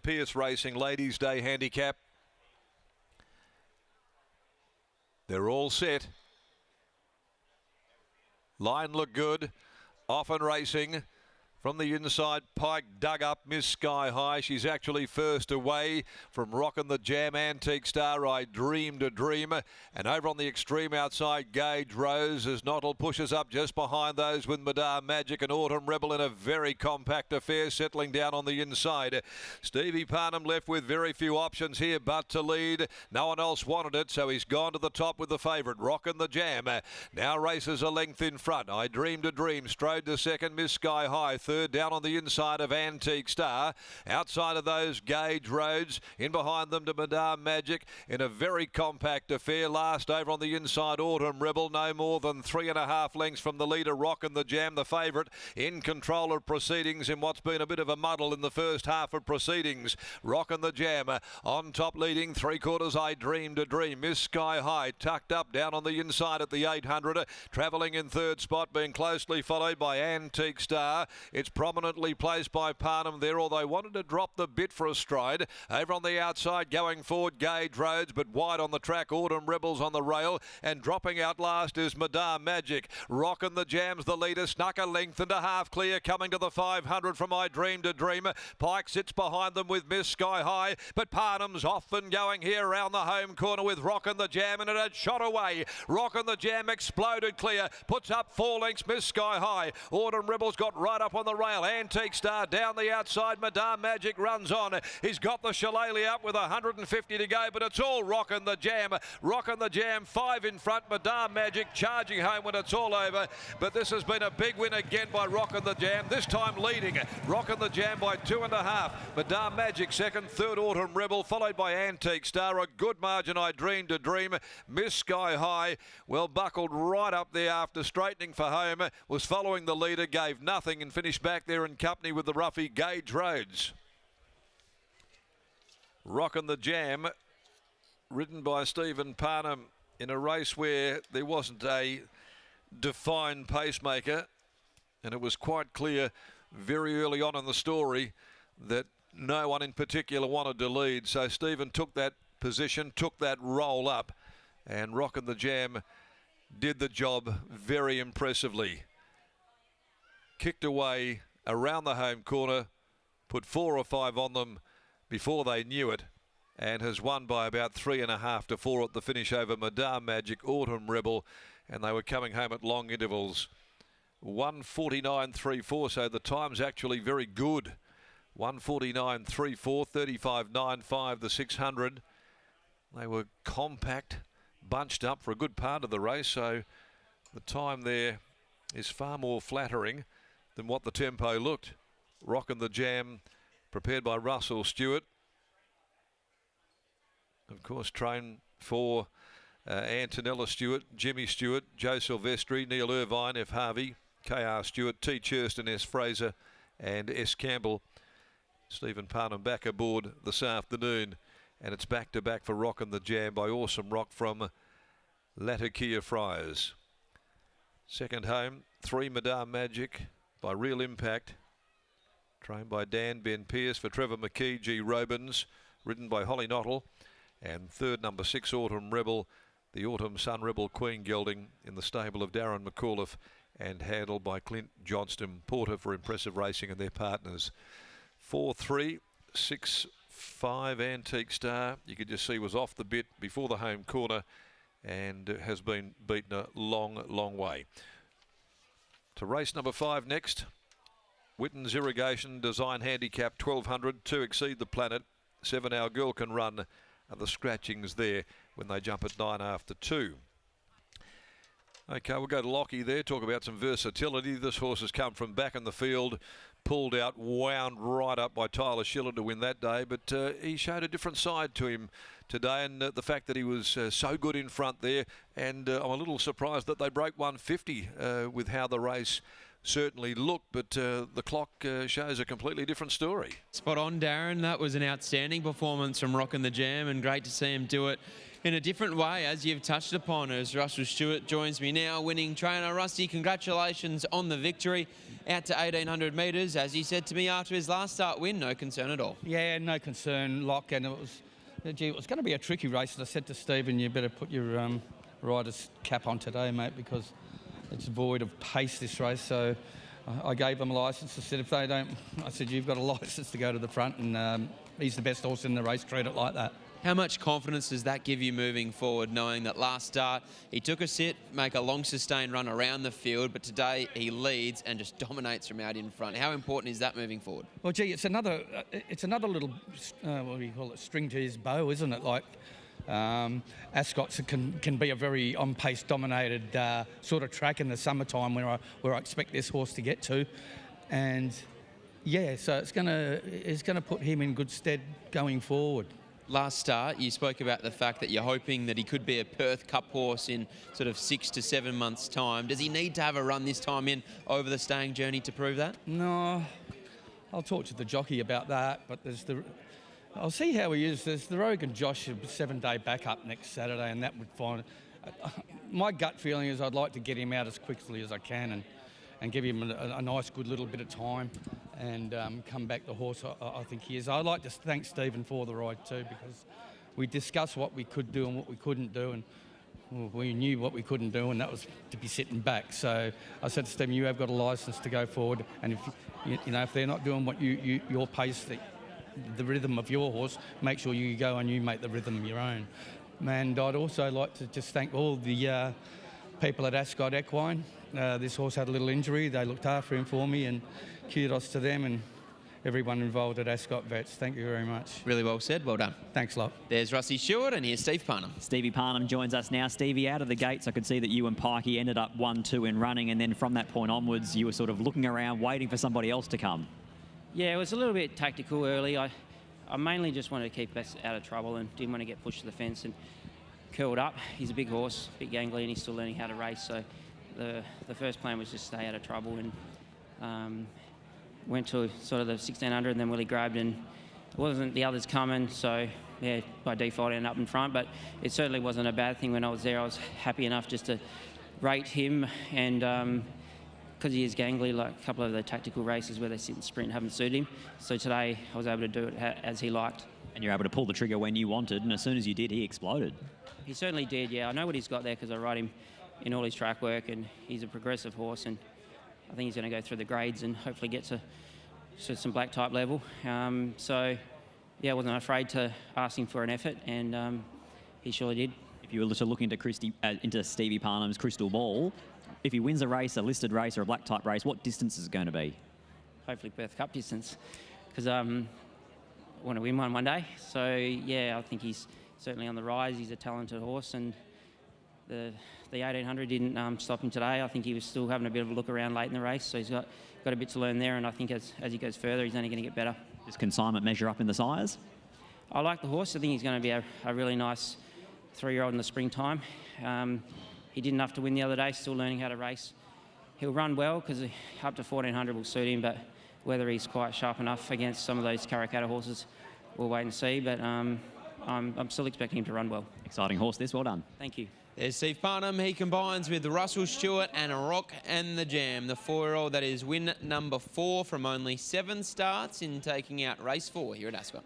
Pierce Racing Ladies' Day Handicap. They're all set. Line look good. Often racing. From the inside, Pike dug up Miss Sky High. She's actually first away from Rockin' the Jam, Antique Star, I Dreamed a Dream. And over on the extreme outside, Gage Rose as Nottle pushes up just behind those with Madame Magic and Autumn Rebel in a very compact affair, settling down on the inside. Stevie Parnham left with very few options here but to lead. No one else wanted it, so he's gone to the top with the favourite, Rockin' the Jam. Now races a length in front. I Dreamed a Dream strode to second, Miss Sky High. Third down on the inside of Antique Star. Outside of those, Gage Roads. In behind them to Madame Magic in a very compact affair. Last over on the inside, Autumn Rebel. No more than 3.5 lengths from the leader, Rockin' the Jam, the favourite, in control of proceedings in what's been a bit of a muddle in the first half of proceedings. Rockin' the Jam on top leading 3/4, I Dreamed a Dream. Miss Sky High tucked up down on the inside at the 800. Travelling in third spot, being closely followed by Antique Star. It's prominently placed by Parnham there, although wanted to drop the bit for a stride. Over on the outside, going forward, Gage Roads, but wide on the track, Autumn Rebels on the rail, and dropping out last is Madame Magic. Rockin' the Jam's the leader, snuck a length and a half clear, coming to the 500 from I Dreamed a Dream. Pike sits behind them with Miss Sky High, but Parnham's off and going here around the home corner with Rockin' the Jam, and it had shot away. Rockin' the Jam exploded clear, puts up 4 lengths, Miss Sky High. Autumn Rebels got right up on the rail. Antique Star down the outside. Madame Magic runs on. He's got the shillelagh up with 150 to go, but it's all Rockin' the Jam. Rockin' the Jam, 5 in front. Madame Magic charging home when it's all over. But this has been a big win again by Rockin' the Jam. This time leading. Rockin' the Jam by 2.5. Madame Magic second. Third, Autumn Rebel, followed by Antique Star. A good margin, I Dreamed a Dream. Miss Sky High, well buckled right up there after straightening for home. Was following the leader, gave nothing and finished back there in company with the roughie Gage Roads. Rockin' the Jam, ridden by Stephen Parnham in a race where there wasn't a defined pacemaker, and it was quite clear very early on in the story that no one in particular wanted to lead. So Stephen took that position, took that roll up, and Rockin' the Jam did the job very impressively. Kicked away around the home corner, put 4 or 5 on them before they knew it, and has won by about 3.5 to 4 at the finish over Madame Magic, Autumn Rebel, and they were coming home at long intervals. 1:49.34, so the time's actually very good. 1:49.34, 35.95 the 600. They were compact, bunched up for a good part of the race, so the time there is far more flattering than what the tempo looked. Rockin' the Jam, prepared by Russell Stewart. Of course, trained for Antonella Stewart, Jimmy Stewart, Joe Silvestri, Neil Irvine, F. Harvey, K.R. Stewart, T. Churston, S. Fraser, and S. Campbell. Stephen Parnham back aboard this afternoon, and it's back-to-back for Rockin' the Jam by Awesome Rock from Latakia Friars. Second home, 3 Madame Magic by Real Impact, trained by Dan Ben Pierce for Trevor McKee, G. Robins, ridden by Holly Nottle, and third, number 6, Autumn Rebel, the Autumn Sun Rebel Queen gelding in the stable of Darren McAuliffe and handled by Clint Johnston Porter for Impressive Racing and their partners. 4-3, 6-5 Antique Star, you could just see was off the bit before the home corner and has been beaten a long way. To race number 5 next, Witten's Irrigation Design Handicap 1200 to Exceed the Planet. 7 Our Girl Can Run are the scratchings there when they jump at 9 after 2. Okay, we'll go to Lockie there, talk about some versatility. This horse has come from back in the field, pulled out, wound right up by Tyler Schiller to win that day, but he showed a different side to him today, and the fact that he was so good in front there, and I'm a little surprised that they broke 150 with how the race certainly looked, but the clock shows a completely different story. Spot on, Darren. That was an outstanding performance from Rockin' the Jam, and great to see him do it in a different way, as you've touched upon, as Russell Stewart joins me now, winning trainer. Rusty, congratulations on the victory. Out to 1,800 metres, as he said to me after his last start win, no concern at all. Yeah, no concern, Lock, and it was going to be a tricky race. I said to Stephen, you better put your rider's cap on today, mate, because it's void of pace, this race. So I gave them a licence. I said, if they don't, I said, you've got a licence to go to the front, and he's the best horse in the race, treat it like that. How much confidence does that give you moving forward, knowing that last start he took a sit, make a long sustained run around the field, but today he leads and just dominates from out in front? How important is that moving forward? Well, gee, it's another little, what do you call it, string to his bow, isn't it? Like Ascot can be a very on-pace dominated sort of track in the summertime where I expect this horse to get to, and yeah, so it's gonna put him in good stead going forward. Last start, you spoke about the fact that you're hoping that he could be a Perth Cup horse in sort of 6 to 7 months' time. Does he need to have a run this time in over the staying journey to prove that? No, I'll talk to the jockey about that, but I'll see how he is. There's the Rogan Josh 7-day backup next Saturday, and that would find. My gut feeling is I'd like to get him out as quickly as I can and give him a nice, good little bit of time and come back the horse I think he is. I'd like to thank Stephen for the ride too, because we discussed what we could do and what we couldn't do, and we knew what we couldn't do, and that was to be sitting back. So I said to Stephen, you have got a licence to go forward, and if they're not doing what your pace, the rhythm of your horse, make sure you go and you make the rhythm your own. And I'd also like to just thank all the people at Ascot Equine. This horse had a little injury. They looked after him for me, and kudos to them and everyone involved at Ascot Vets. Thank you very much. Really well said. Well done. Thanks a lot. There's Rusty Stewart, and here's Steve Parnham. Stevie Parnham joins us now. Stevie, out of the gates, I could see that you and Pikey ended up 1-2 in running, and then from that point onwards, you were sort of looking around, waiting for somebody else to come. Yeah, it was a little bit tactical early. I mainly just wanted to keep us out of trouble and didn't want to get pushed to the fence and curled up. He's a big horse, big gangly, and he's still learning how to race. So the first plan was just stay out of trouble, and went to sort of the 1600, and then Willie grabbed, and it wasn't the others coming. So yeah, by default I ended up in front, but it certainly wasn't a bad thing when I was there. I was happy enough just to rate him, and because he is gangly, like a couple of the tactical races where they sit and sprint haven't suited him. So today I was able to do it as he liked. And you're able to pull the trigger when you wanted, and as soon as you did, he exploded. He certainly did, yeah. I know what he's got there because I ride him in all his track work, and he's a progressive horse, and I think he's going to go through the grades and hopefully get to some black type level. So yeah, I wasn't afraid to ask him for an effort, and he surely did. If you were to look into Stevie Parnham's crystal ball, if he wins a race, a listed race or a black type race, what distance is it going to be? Hopefully Perth Cup distance, because I want to win one day. So yeah, I think he's certainly on the rise. He's a talented horse, and the 1800 didn't stop him today. I think he was still having a bit of a look around late in the race, so he's got a bit to learn there, and I think as he goes further, he's only going to get better. Does consignment measure up in the sires? I like the horse. I think he's going to be a really nice 3-year-old in the springtime. He did enough to win the other day, still learning how to race. He'll run well because up to 1400 will suit him, but whether he's quite sharp enough against some of those Karrakatta horses, we'll wait and see, but I'm still expecting him to run well. Exciting horse this, well done. Thank you. There's Steve Parnham. He combines with Russell Stewart and Rockin' the Jam, the 4-year-old that is win number 4 from only 7 starts in taking out race 4 here at Ascot.